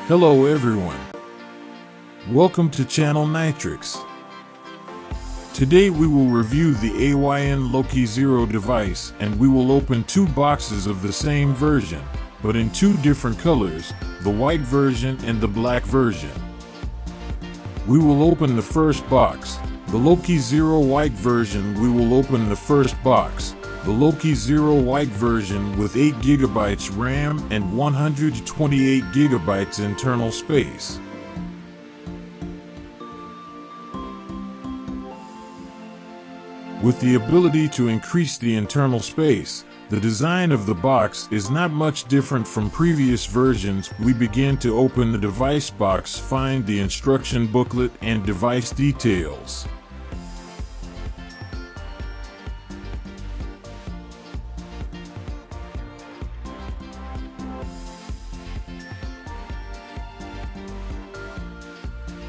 Hello everyone. Welcome to Channel Nitrix. Today we will review the AYN Loki Zero device, and we will open two boxes of the same version, but in two different colors, the white version and the black version. We will open the first box, the Loki Zero white version. We will open the first box, the Loki Zero white version with 8 GB RAM and 128 GB internal space. With the ability to increase the internal space, the design of the box is not much different from previous versions. We begin to open the device box, find the instruction booklet and device details.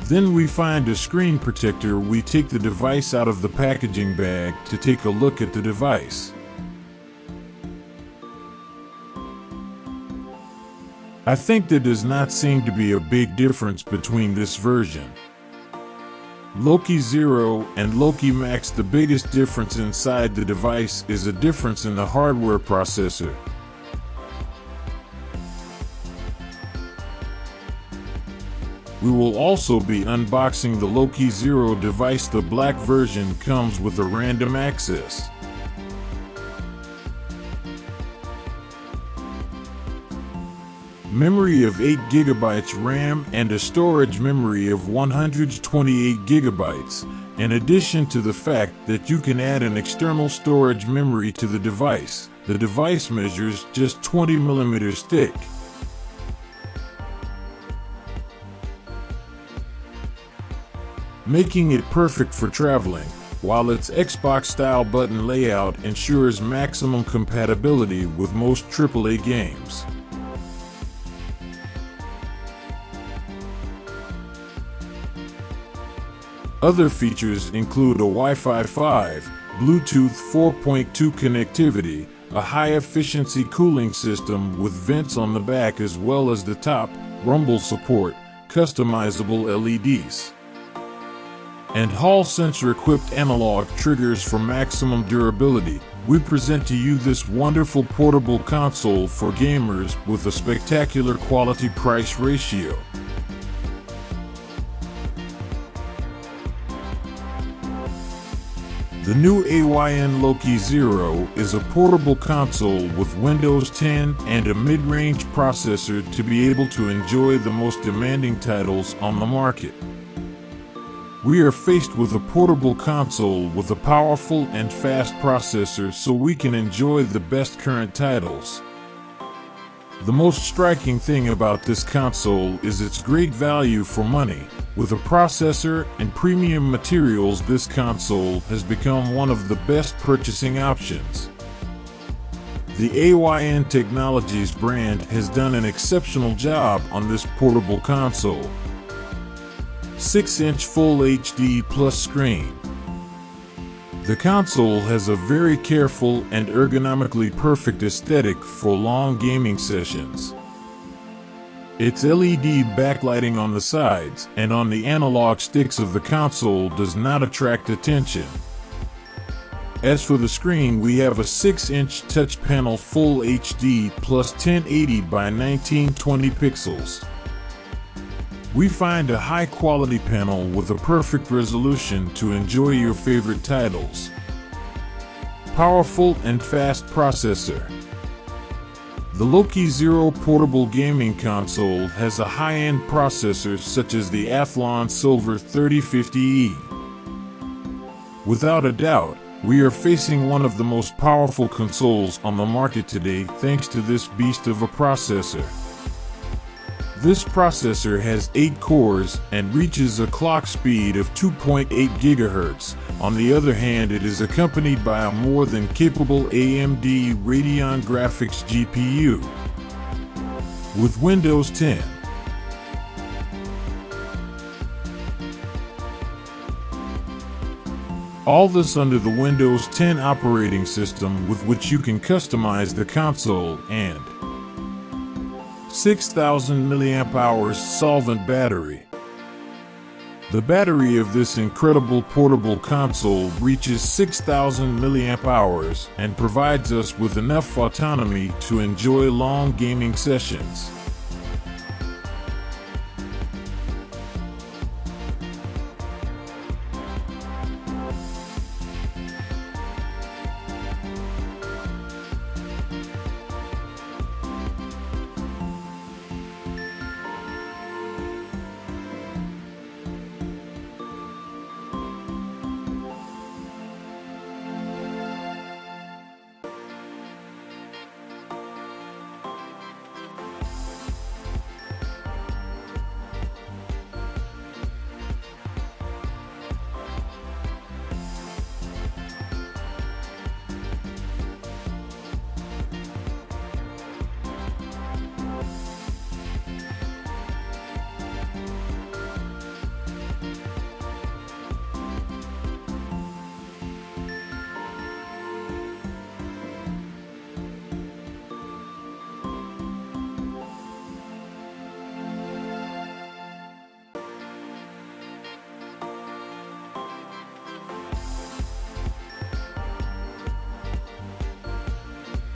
Then we find a screen protector. We take the device out of the packaging bag to take a look at the device. I think there does not seem to be a big difference between this version. Loki Zero and Loki Max. The biggest difference inside the device is a difference in the hardware processor. We will also be unboxing the Loki Zero device. The black version comes with a random access. Memory of 8 GB RAM and a storage memory of 128 GB, in addition to the fact that you can add an external storage memory to the device. The device measures just 20 mm thick. Making it perfect for traveling, while its Xbox-style button layout ensures maximum compatibility with most AAA games. Other features include a Wi-Fi 5, Bluetooth 4.2 connectivity, a high-efficiency cooling system with vents on the back as well as the top, rumble support, customizable LEDs, and Hall sensor-equipped analog triggers for maximum durability. We present to you this wonderful portable console for gamers with a spectacular quality-price ratio. The new AYN Loki Zero is a portable console with Windows 10 and a mid-range processor to be able to enjoy the most demanding titles on the market. We are faced with a portable console with a powerful and fast processor so we can enjoy the best current titles. The most striking thing about this console is its great value for money. With a processor and premium materials, this console has become one of the best purchasing options. The AYN Technologies brand has done an exceptional job on this portable console. 6-inch Full HD Plus screen. The console has a very careful and ergonomically perfect aesthetic for long gaming sessions. Its LED backlighting on the sides and on the analog sticks of the console does not attract attention. As for the screen, we have a 6-inch touch panel Full HD plus 1080 by 1920 pixels. We find a high-quality panel with a perfect resolution to enjoy your favorite titles. Powerful and fast processor. The Loki Zero portable gaming console has a high-end processor such as the Athlon Silver 3050E. Without a doubt, we are facing one of the most powerful consoles on the market today thanks to this beast of a processor. This processor has 8 cores and reaches a clock speed of 2.8 GHz. On the other hand, it is accompanied by a more than capable AMD Radeon graphics GPU. With Windows 10, all this under the Windows 10 operating system, with which you can customize the console and 6,000 mAh solvent battery. The battery of this incredible portable console reaches 6,000 mAh and provides us with enough autonomy to enjoy long gaming sessions.